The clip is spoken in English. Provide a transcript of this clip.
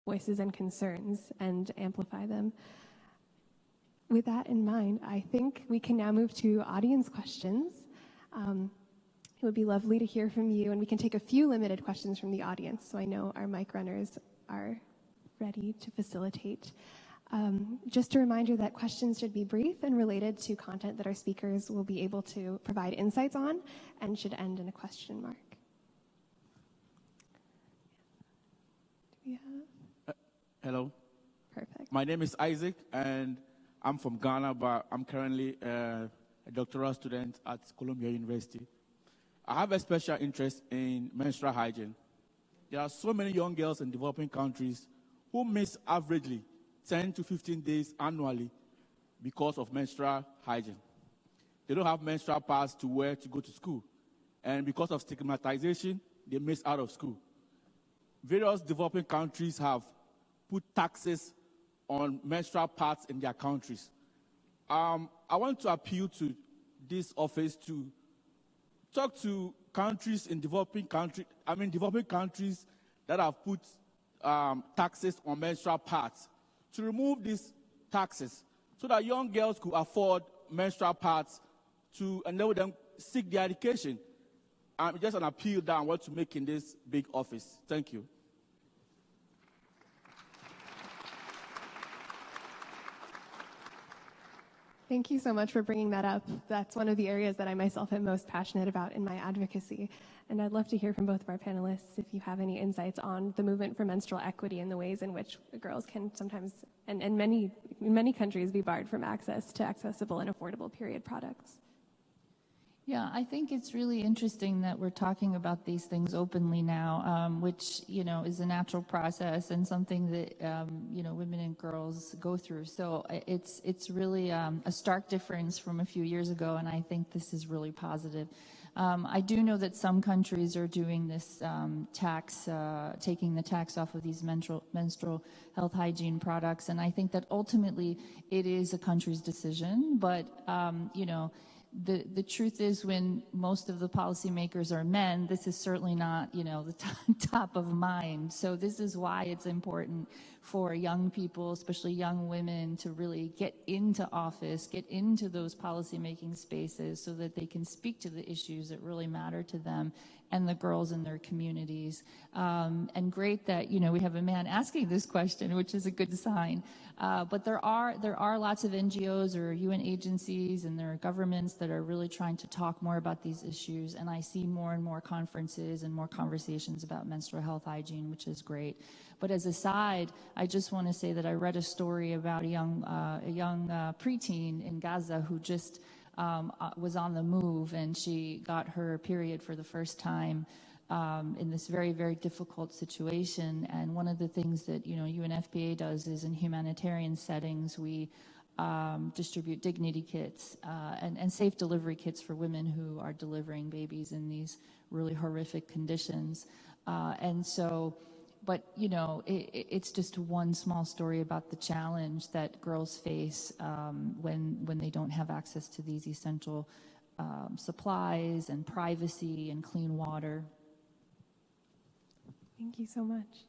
voices and concerns and amplify them. With that in mind, I think we can now move to audience questions. It would be lovely to hear from you, and we can take a few limited questions from the audience, so I know our mic runners are ready to facilitate. Just a reminder that questions should be brief and related to content that our speakers will be able to provide insights on, and should end in a question mark. Do we have? Hello. Perfect. My name is Isaac, and I'm from Ghana, but I'm currently a doctoral student at Columbia University. I have a special interest in menstrual hygiene. There are so many young girls in developing countries who miss averagely 10 to 15 days annually because of menstrual hygiene. They don't have menstrual pads to wear to go to school. And because of stigmatization, they miss out of school. Various developing countries have put taxes on menstrual pads in their countries. I want to appeal to this office to talk to countries in developing countries that have put taxes on menstrual pads to remove these taxes so that young girls could afford menstrual pads to enable them seek their education. Just an appeal that I want to make in this big office. Thank you. Thank you so much for bringing that up. That's one of the areas that I myself am most passionate about in my advocacy. And I'd love to hear from both of our panelists if you have any insights on the movement for menstrual equity and the ways in which girls can sometimes, and in many countries, be barred from access to accessible and affordable period products. Yeah, I think it's really interesting that we're talking about these things openly now, which, is a natural process and something that, women and girls go through. So it's really a stark difference from a few years ago, and I think this is really positive. I do know that some countries are doing this tax, taking the tax off of these menstrual health hygiene products, and I think that ultimately it is a country's decision, but, the truth is, when most of the policymakers are men, this is certainly not, the top of mind. So this is why it's important for young people, especially young women, to really get into office, get into those policymaking spaces so that they can speak to the issues that really matter to them and the girls in their communities. And great that, we have a man asking this question, which is a good sign. But there are lots of NGOs or UN agencies, and there are governments that are really trying to talk more about these issues. And I see more and more conferences and more conversations about menstrual health hygiene, which is great. But as a side, I just want to say that I read a story about a young preteen in Gaza who just was on the move, and she got her period for the first time in this very, very difficult situation. And one of the things that UNFPA does is, in humanitarian settings, we distribute dignity kits and safe delivery kits for women who are delivering babies in these really horrific conditions. But it's just one small story about the challenge that girls face when they don't have access to these essential supplies and privacy and clean water. Thank you so much.